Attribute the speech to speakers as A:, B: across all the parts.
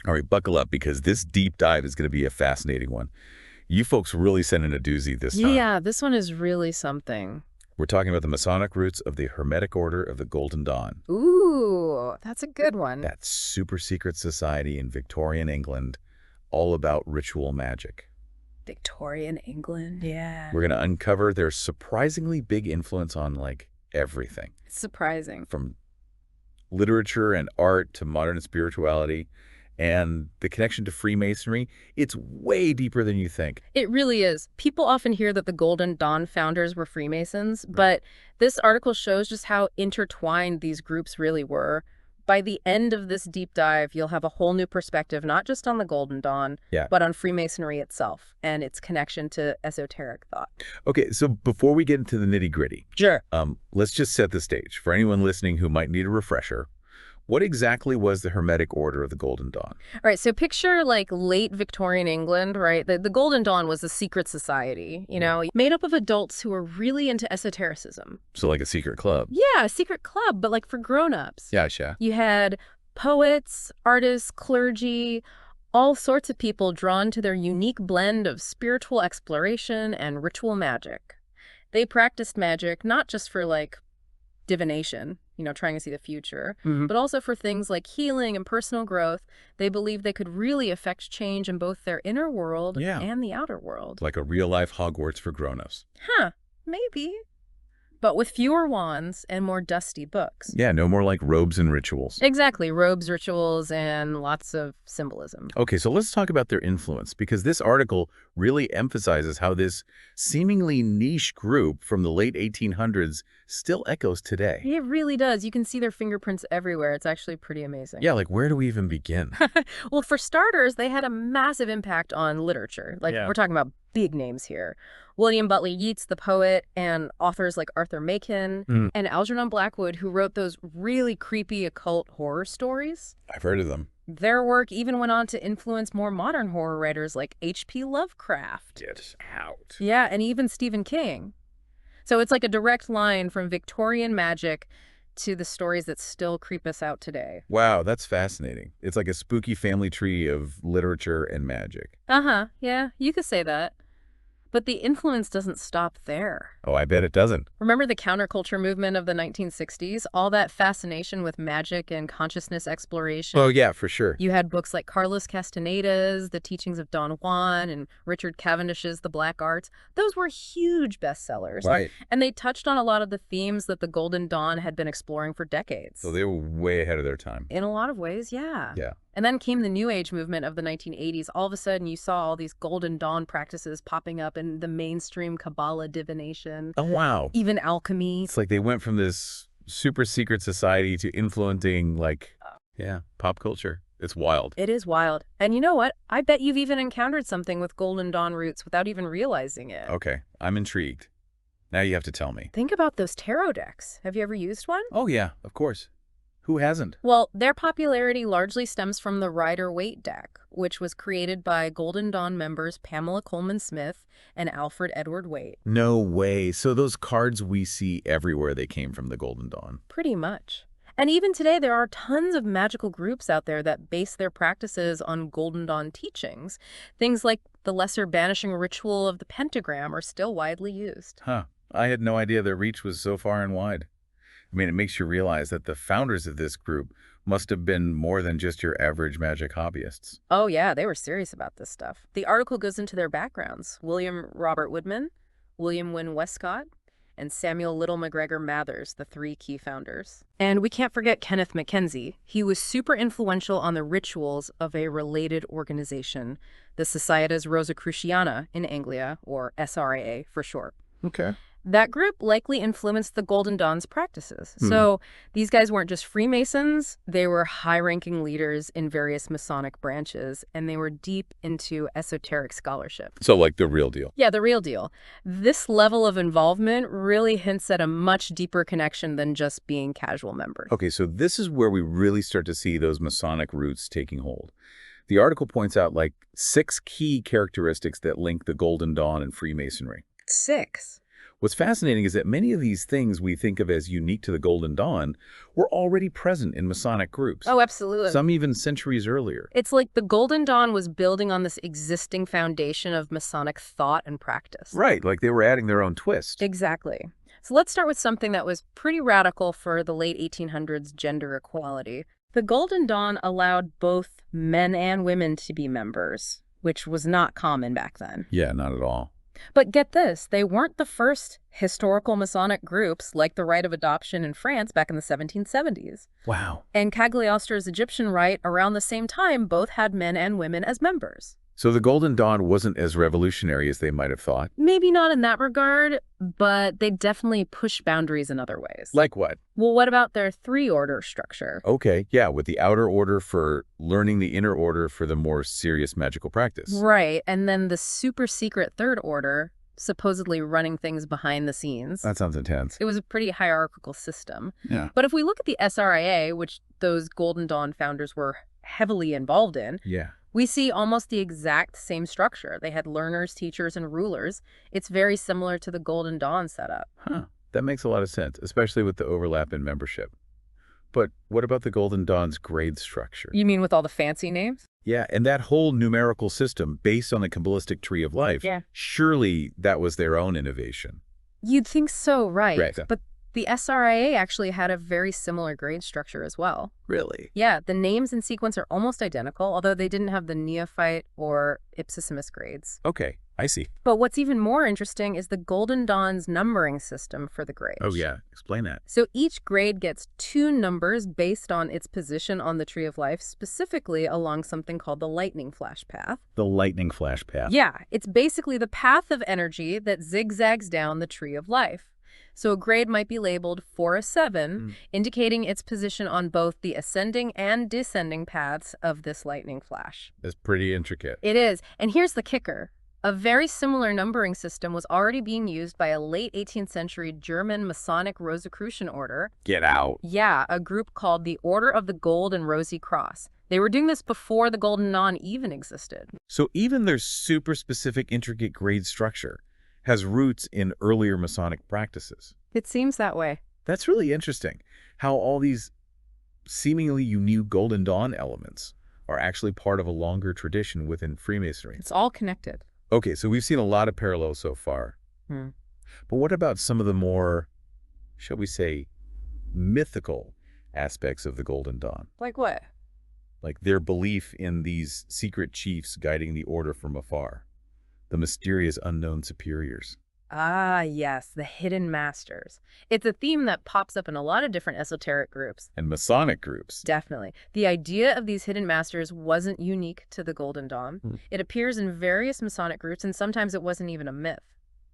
A: All right, buckle up because this deep dive is going to be a fascinating one. You folks really sent in a doozy this time.
B: Yeah, this one is really something.
A: We're talking about the Masonic roots of the Hermetic Order of the Golden Dawn.
B: Ooh, that's a good one.
A: That super secret society in Victorian England, all about ritual magic.
B: Victorian England, yeah.
A: We're going to uncover their surprisingly big influence on, everything.
B: It's surprising.
A: From literature and art to modern spirituality. And the connection to Freemasonry, it's way deeper than you think.
B: It really is. People often hear that the Golden Dawn founders were Freemasons, but this article shows just how intertwined these groups really were. By the end of this deep dive, you'll have a whole new perspective, not just on the Golden Dawn,
A: Yeah.
B: but on Freemasonry itself and its connection to esoteric thought.
A: Okay, so before we get into the nitty-gritty,
B: Sure.
A: let's just set the stage. For anyone listening who might need a refresher, what exactly was the Hermetic Order of the Golden Dawn?
B: All right, so picture late Victorian England, right? The Golden Dawn was a secret society, made up of adults who were really into esotericism.
A: So like a secret club.
B: Yeah, a secret club, but for grown-ups.
A: Yeah.
B: You had poets, artists, clergy, all sorts of people drawn to their unique blend of spiritual exploration and ritual magic. They practiced magic not just for divination, trying to see the future, but also for things like healing and personal growth. They believed they could really affect change in both their inner world and the outer world.
A: Like a real-life Hogwarts for grown-ups.
B: Huh, maybe. But with fewer wands and more dusty books.
A: Yeah, no more robes and rituals.
B: Exactly, robes, rituals, and lots of symbolism.
A: Okay, so let's talk about their influence, because this article really emphasizes how this seemingly niche group from the late 1800s still echoes today.
B: It really does. You can see their fingerprints everywhere. It's actually pretty amazing.
A: Yeah, where do we even begin?
B: Well, for starters, they had a massive impact on literature. We're talking about big names here. William Butler Yeats, the poet, and authors like Arthur Machen and Algernon Blackwood, who wrote those really creepy occult horror stories.
A: I've heard of them.
B: Their work even went on to influence more modern horror writers like H.P. Lovecraft.
A: Get out.
B: Yeah, and even Stephen King. So it's like a direct line from Victorian magic to the stories that still creep us out today.
A: Wow, that's fascinating. It's like a spooky family tree of literature and magic.
B: Uh-huh, yeah, you could say that. But the influence doesn't stop there.
A: Oh, I bet it doesn't.
B: Remember the counterculture movement of the 1960s? All that fascination with magic and consciousness exploration?
A: Oh, yeah, for sure.
B: You had books like Carlos Castaneda's The Teachings of Don Juan and Richard Cavendish's The Black Arts. Those were huge bestsellers.
A: Right.
B: And they touched on a lot of the themes that the Golden Dawn had been exploring for decades.
A: So they were way ahead of their time.
B: In a lot of ways, yeah.
A: Yeah.
B: And then came the New Age movement of the 1980s. All of a sudden, you saw all these Golden Dawn practices popping up in the mainstream Kabbalah divination.
A: Oh, wow.
B: Even alchemy.
A: It's like they went from this super secret society to influencing, pop culture. It's wild.
B: It is wild. And you know what? I bet you've even encountered something with Golden Dawn roots without even realizing it.
A: Okay, I'm intrigued. Now you have to tell me.
B: Think about those tarot decks. Have you ever used one?
A: Oh, yeah, of course. Who hasn't?
B: Well, their popularity largely stems from the Rider-Waite deck, which was created by Golden Dawn members Pamela Coleman-Smith and Alfred Edward Waite.
A: No way. So those cards we see everywhere, they came from the Golden Dawn.
B: Pretty much. And even today, there are tons of magical groups out there that base their practices on Golden Dawn teachings. Things like the lesser banishing ritual of the pentagram are still widely used.
A: Huh. I had no idea their reach was so far and wide. I mean, it makes you realize that the founders of this group must have been more than just your average magic hobbyists.
B: Oh, yeah, they were serious about this stuff. The article goes into their backgrounds. William Robert Woodman, William Wynne Westcott, and Samuel Little McGregor Mathers, the three key founders. And we can't forget Kenneth Mackenzie. He was super influential on the rituals of a related organization, the Societas Rosicruciana in Anglia, or SRAA for short.
A: Okay.
B: That group likely influenced the Golden Dawn's practices. So these guys weren't just Freemasons, they were high-ranking leaders in various Masonic branches, and they were deep into esoteric scholarship.
A: So like the real deal.
B: Yeah, the real deal. This level of involvement really hints at a much deeper connection than just being casual members.
A: Okay, so this is where we really start to see those Masonic roots taking hold. The article points out 6 key characteristics that link the Golden Dawn and Freemasonry.
B: 6.
A: What's fascinating is that many of these things we think of as unique to the Golden Dawn were already present in Masonic groups,
B: Oh, absolutely.
A: some even centuries earlier.
B: It's like the Golden Dawn was building on this existing foundation of Masonic thought and practice.
A: Right, like they were adding their own twist.
B: Exactly. So let's start with something that was pretty radical for the late 1800s gender equality. The Golden Dawn allowed both men and women to be members, which was not common back then.
A: Yeah, not at all.
B: But get this, they weren't the first historical Masonic groups like the Rite of Adoption in France back in the 1770s.
A: Wow.
B: And Cagliostro's Egyptian Rite around the same time both had men and women as members.
A: So the Golden Dawn wasn't as revolutionary as they might have thought.
B: Maybe not in that regard, but they definitely pushed boundaries in other ways.
A: Like what?
B: Well, what about their three-order structure?
A: Okay, yeah, with the outer order for learning, the inner order for the more serious magical practice.
B: Right, and then the super secret third order, supposedly running things behind the scenes.
A: That sounds intense.
B: It was a pretty hierarchical system.
A: Yeah.
B: But if we look at the SRIA, which those Golden Dawn founders were heavily involved in,
A: Yeah.
B: we see almost the exact same structure. They had learners, teachers, and rulers. It's very similar to the Golden Dawn setup.
A: Huh. That makes a lot of sense, especially with the overlap in membership. But what about the Golden Dawn's grade structure?
B: You mean with all the fancy names?
A: Yeah, and that whole numerical system based on the Kabbalistic tree of life.
B: Yeah.
A: Surely that was their own innovation.
B: You'd think so, right?
A: Right.
B: But the SRIA actually had a very similar grade structure as well.
A: Really?
B: Yeah, the names and sequence are almost identical, although they didn't have the neophyte or ipsissimus grades.
A: Okay, I see.
B: But what's even more interesting is the Golden Dawn's numbering system for the grades.
A: Oh, yeah. Explain that.
B: So each grade gets two numbers based on its position on the Tree of Life, specifically along something called the lightning flash path.
A: The lightning flash path.
B: Yeah, it's basically the path of energy that zigzags down the Tree of Life. So a grade might be labeled 4 a 7, indicating its position on both the ascending and descending paths of this lightning flash.
A: It's pretty intricate.
B: It is. And here's the kicker. A very similar numbering system was already being used by a late 18th century German Masonic Rosicrucian order.
A: Get out.
B: Yeah, a group called the Order of the Gold and Rosy Cross. They were doing this before the Golden Dawn even existed.
A: So even their super specific intricate grade structure has roots in earlier Masonic practices.
B: It seems that way.
A: That's really interesting, how all these seemingly unique Golden Dawn elements are actually part of a longer tradition within Freemasonry.
B: It's all connected.
A: Okay, so we've seen a lot of parallels so far. But what about some of the more, shall we say, mythical aspects of the Golden Dawn?
B: Like what?
A: Like their belief in these secret chiefs guiding the order from afar, the mysterious unknown superiors.
B: Ah, yes, the hidden masters. It's a theme that pops up in a lot of different esoteric groups.
A: And Masonic groups.
B: Definitely. The idea of these hidden masters wasn't unique to the Golden Dawn. It appears in various Masonic groups, and sometimes it wasn't even a myth.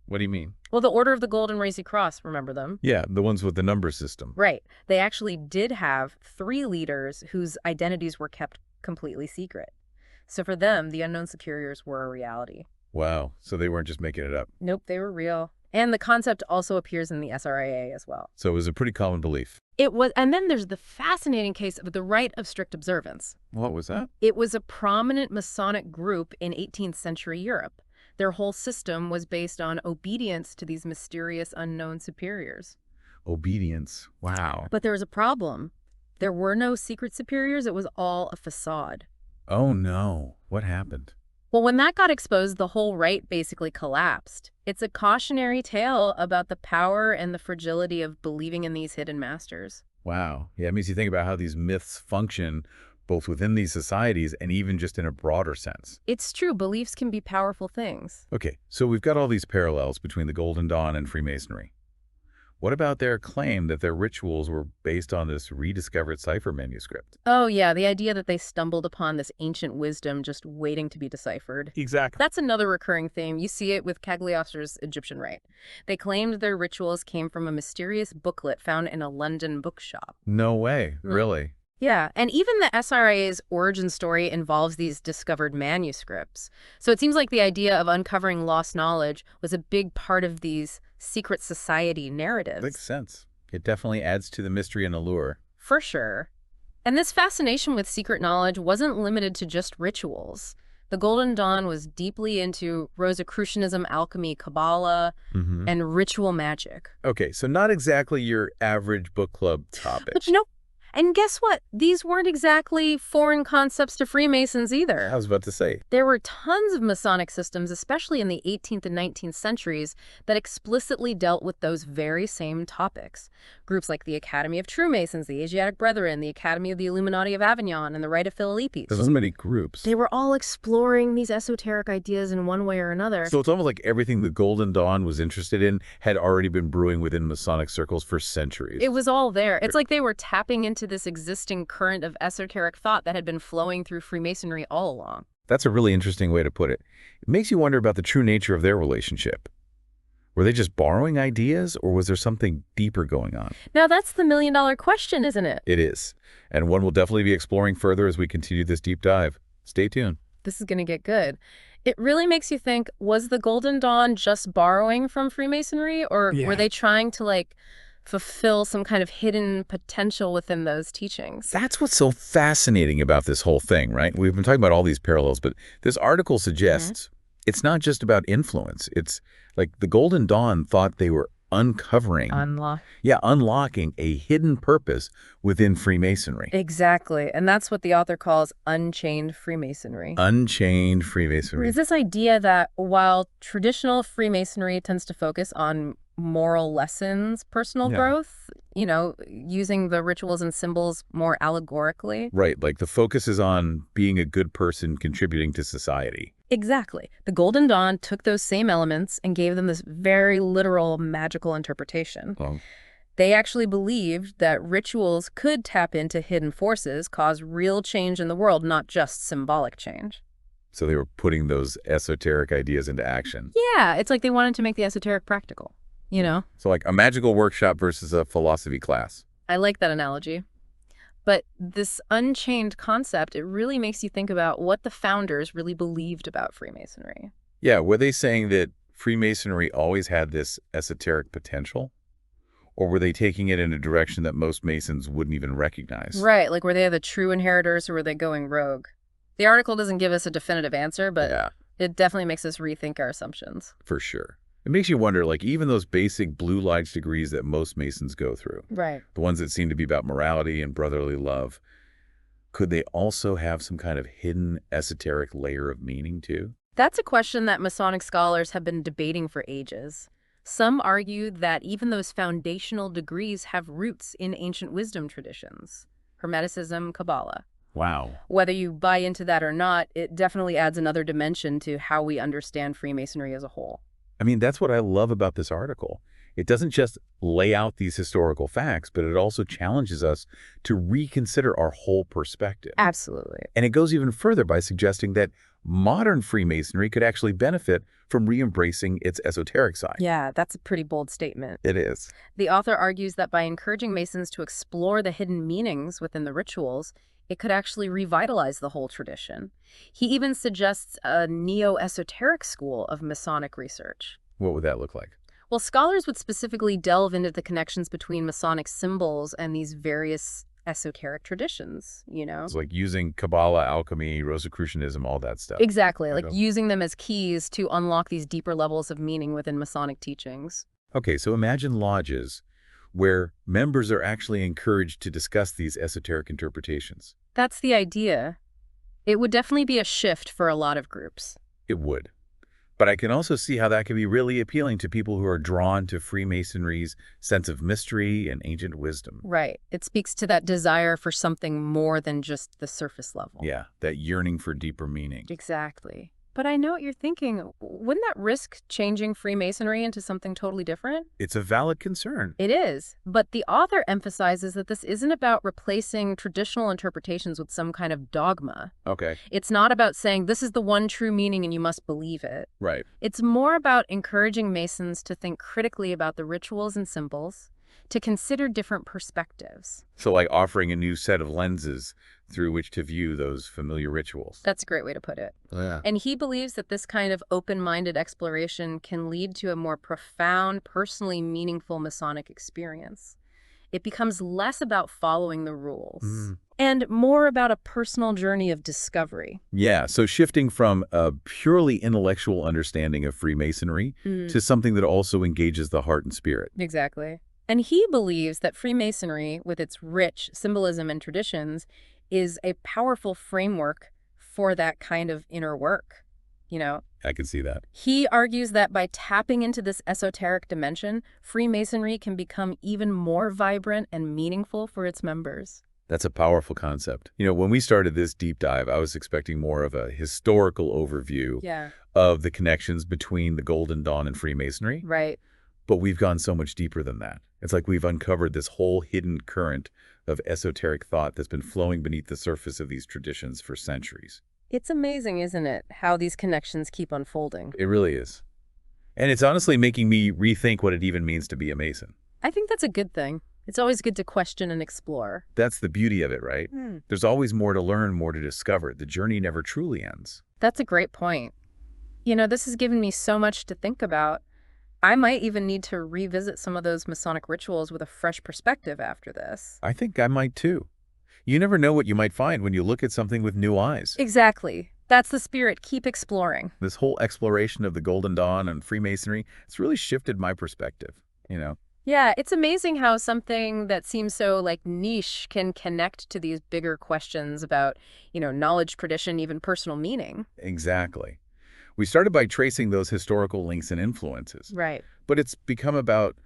A: What do you mean?
B: Well, the Order of the Gold and Rosy Cross, remember them?
A: Yeah, the ones with the number system.
B: Right. They actually did have 3 leaders whose identities were kept completely secret. So for them, the unknown superiors were a reality.
A: Wow, so they weren't just making it up.
B: Nope, they were real. And the concept also appears in the SRIA as well.
A: So it was a pretty common belief.
B: It was, and then there's the fascinating case of the Rite of Strict Observance.
A: What was that?
B: It was a prominent Masonic group in 18th century Europe. Their whole system was based on obedience to these mysterious unknown superiors.
A: Obedience. Wow.
B: But there was a problem. There were no secret superiors. It was all a facade.
A: Oh no. What happened?
B: Well, when that got exposed, the whole rite basically collapsed. It's a cautionary tale about the power and the fragility of believing in these hidden masters.
A: Wow. Yeah, it makes you think about how these myths function both within these societies and even just in a broader sense.
B: It's true, beliefs can be powerful things.
A: Okay, so we've got all these parallels between the Golden Dawn and Freemasonry. What about their claim that their rituals were based on this rediscovered cipher manuscript?
B: Oh yeah, the idea that they stumbled upon this ancient wisdom just waiting to be deciphered.
A: Exactly.
B: That's another recurring theme. You see it with Cagliostro's Egyptian Rite. They claimed their rituals came from a mysterious booklet found in a London bookshop.
A: No way, really?
B: Yeah, and even the SRA's origin story involves these discovered manuscripts. So it seems like the idea of uncovering lost knowledge was a big part of these secret society narratives.
A: Makes sense. It definitely adds to the mystery and allure.
B: For sure. And this fascination with secret knowledge wasn't limited to just rituals. The Golden Dawn was deeply into Rosicrucianism, alchemy, Kabbalah,
A: Hmm.
B: and ritual magic.
A: Okay, so not exactly your average book club
B: But
A: topic.
B: you know, and guess what? These weren't exactly foreign concepts to Freemasons
A: I
B: either.
A: was about to say.
B: There were tons of Masonic systems, especially in the 18th and 19th centuries, that explicitly dealt with those very same topics. Groups like the Academy of True Masons, the Asiatic Brethren, the Academy of the Illuminati of Avignon, and the Rite of
A: There's
B: Philippes.
A: so many groups.
B: They were all exploring these esoteric ideas in one way or another.
A: So it's almost like everything the Golden Dawn was interested in had already been brewing within Masonic circles for centuries.
B: It was all there. It's like they were tapping into this existing current of esoteric thought that had been flowing through Freemasonry all along.
A: That's a really interesting way to put it. It makes you wonder about the true nature of their relationship. Were they just borrowing ideas, or was there something deeper going on?
B: Now that's the million-dollar question, isn't it?
A: It is, and one we'll definitely be exploring further as we continue this deep dive. Stay tuned.
B: This is going to get good. It really makes you think, was the Golden Dawn just borrowing from Freemasonry, or were they trying to, like, fulfill some kind of hidden potential within those teachings?
A: That's what's so fascinating about this whole thing, right? We've been talking about all these parallels, but this article suggests it's not just about influence. It's like the Golden Dawn thought they were unlocking a hidden purpose within Freemasonry.
B: Exactly. And that's what the author calls unchained Freemasonry.
A: Unchained Freemasonry.
B: Is this idea that while traditional Freemasonry tends to focus on moral lessons, personal growth, using the rituals and symbols more allegorically.
A: Right, like the focus is on being a good person contributing to society.
B: Exactly. The Golden Dawn took those same elements and gave them this very literal magical interpretation.
A: Well,
B: They actually believed that rituals could tap into hidden forces, cause real change in the world, not just symbolic change.
A: so they were putting those esoteric ideas into action.
B: Yeah, it's like they wanted to make the esoteric practical,
A: So like a magical workshop versus a philosophy class.
B: I like that analogy. But this unchained concept, it really makes you think about what the founders really believed about Freemasonry.
A: Yeah, were they saying that Freemasonry always had this esoteric potential? Or were they taking it in a direction that most Masons wouldn't even recognize?
B: Right, like were they the true inheritors or were they going rogue? The article doesn't give us a definitive answer, but
A: Yeah,
B: it definitely makes us rethink our assumptions.
A: for sure. It makes you wonder, like, even those basic blue lights degrees that most Masons go through,
B: Right.
A: the ones that seem to be about morality and brotherly love, could they also have some kind of hidden esoteric layer of meaning, too?
B: That's a question that Masonic scholars have been debating for ages. Some argue that even those foundational degrees have roots in ancient wisdom traditions, Hermeticism, Kabbalah.
A: Wow.
B: Whether you buy into that or not, it definitely adds another dimension to how we understand Freemasonry as a whole.
A: I mean, that's what I love about this article. It doesn't just lay out these historical facts, but it also challenges us to reconsider our whole perspective.
B: Absolutely.
A: And it goes even further by suggesting that modern Freemasonry could actually benefit from re-embracing its esoteric side.
B: Yeah, that's a pretty bold statement.
A: It is.
B: The author argues that by encouraging Masons to explore the hidden meanings within the rituals, it could actually revitalize the whole tradition. He even suggests a neo-esoteric school of Masonic research.
A: What would that look like?
B: Well, scholars would specifically delve into the connections between Masonic symbols and these various esoteric traditions,
A: It's like using Kabbalah, alchemy, Rosicrucianism, all that stuff.
B: Exactly, like
A: Okay.
B: using them as keys to unlock these deeper levels of meaning within Masonic teachings.
A: Okay, so imagine lodges where members are actually encouraged to discuss these esoteric interpretations.
B: That's the idea. It would definitely be a shift for a lot of groups.
A: It would. But I can also see how that could be really appealing to people who are drawn to Freemasonry's sense of mystery and ancient wisdom.
B: Right. It speaks to that desire for something more than just the surface level.
A: Yeah, that yearning for deeper meaning.
B: Exactly. But I know what you're thinking. Wouldn't that risk changing Freemasonry into something totally different?
A: It's a valid concern.
B: It is. But the author emphasizes that this isn't about replacing traditional interpretations with some kind of dogma.
A: Okay,
B: It's not about saying this is the one true meaning and you must believe it.
A: right.
B: It's more about encouraging Masons to think critically about the rituals and symbols, to consider different perspectives.
A: So like offering a new set of lenses through which to view those familiar rituals.
B: That's a great way to put it.
A: Oh, yeah.
B: And he believes that this kind of open-minded exploration can lead to a more profound, personally meaningful Masonic experience. It becomes less about following the rules. And more about a personal journey of discovery.
A: Yeah, so shifting from a purely intellectual understanding of Freemasonry to something that also engages the heart and spirit.
B: Exactly. And he believes that Freemasonry, with its rich symbolism and traditions, is a powerful framework for that kind of inner work. You know,
A: I can see that.
B: he argues that by tapping into this esoteric dimension, Freemasonry can become even more vibrant and meaningful for its members.
A: That's a powerful concept. When we started this deep dive, I was expecting more of a historical overview
B: Yeah.
A: of the connections between the Golden Dawn and Freemasonry.
B: Right.
A: But we've gone so much deeper than that. It's like we've uncovered this whole hidden current of esoteric thought that's been flowing beneath the surface of these traditions for centuries.
B: It's amazing, isn't it, how these connections keep unfolding?
A: It really is. And it's honestly making me rethink what it even means to be a Mason.
B: I think that's a good thing. It's always good to question and explore.
A: That's the beauty of it, right? There's always more to learn, more to discover. The journey never truly ends.
B: That's a great point. This has given me so much to think about. I might even need to revisit some of those Masonic rituals with a fresh perspective after this.
A: I think I might too. You never know what you might find when you look at something with new eyes.
B: Exactly. That's the spirit. Keep exploring.
A: This whole exploration of the Golden Dawn and Freemasonry, it's really shifted my perspective,
B: Yeah, it's amazing how something that seems so niche can connect to these bigger questions about, knowledge, tradition, even personal meaning.
A: Exactly. We started by tracing those historical links and influences.
B: Right.
A: But it's become about,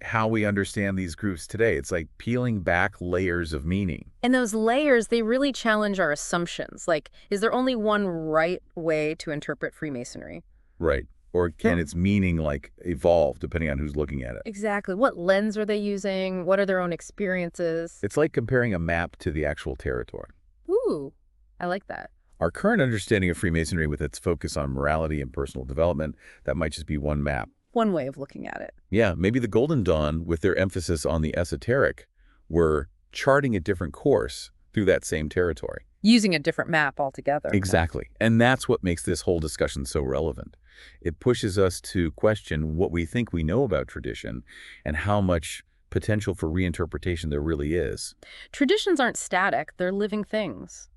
A: how we understand these groups today. It's like peeling back layers of meaning.
B: And those layers, they really challenge our assumptions. Is there only one right way to interpret Freemasonry?
A: Right. Or can its meaning, evolve depending on who's looking at it?
B: Exactly. What lens are they using? What are their own experiences?
A: It's like comparing a map to the actual territory.
B: Ooh, I like that.
A: Our current understanding of Freemasonry, with its focus on morality and personal development, that might just be one map.
B: One way of looking at it.
A: Yeah, maybe the Golden Dawn, with their emphasis on the esoteric, were charting a different course through that same territory.
B: Using a different map altogether.
A: Exactly. And that's what makes this whole discussion so relevant. It pushes us to question what we think we know about tradition and how much potential for reinterpretation there really is.
B: Traditions aren't static, they're living things.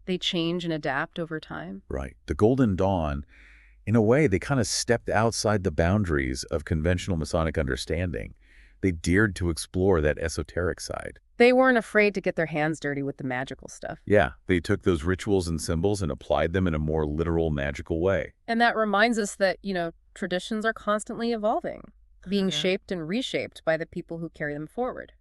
B: They change and adapt over time.
A: Right. The Golden Dawn, in a way, they kind of stepped outside the boundaries of conventional Masonic understanding. They dared to explore that esoteric side.
B: They weren't afraid to get their hands dirty with the magical stuff.
A: Yeah, they took those rituals and symbols and applied them in a more literal, magical way.
B: And that reminds us that, traditions are constantly evolving, being shaped and reshaped by the people who carry them forward.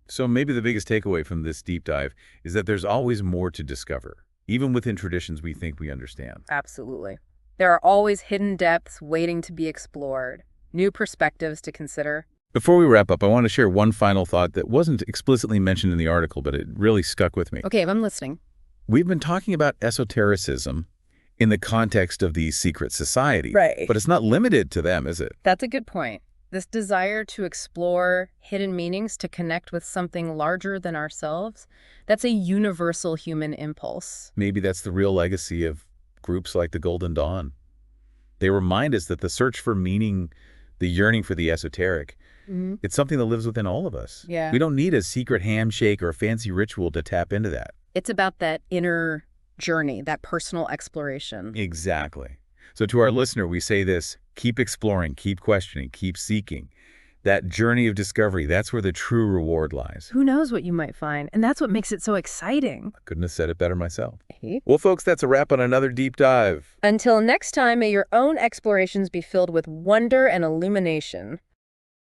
A: So maybe the biggest takeaway from this deep dive is that there's always more to discover, even within traditions we think we understand.
B: Absolutely. There are always hidden depths waiting to be explored, new perspectives to consider.
A: Before we wrap up, I want to share one final thought that wasn't explicitly mentioned in the article, but it really stuck with me.
B: Okay, I'm listening.
A: We've been talking about esotericism in the context of these secret societies.
B: Right.
A: But it's not limited to them, is it?
B: That's a good point. This desire to explore hidden meanings, to connect with something larger than ourselves, that's a universal human impulse.
A: Maybe that's the real legacy of groups like the Golden Dawn. They remind us that the search for meaning, the yearning for the esoteric, it's something that lives within all of us.
B: Yeah.
A: We don't need a secret handshake or a fancy ritual to tap into that.
B: It's about that inner journey, that personal exploration.
A: Exactly. So to our listener, we say this: keep exploring, keep questioning, keep seeking. That journey of discovery, that's where the true reward lies.
B: Who knows what you might find? And that's what makes it so exciting.
A: I couldn't have said it better myself.
B: Hey.
A: Well, folks, that's a wrap on another deep dive.
B: Until next time, may your own explorations be filled with wonder and illumination.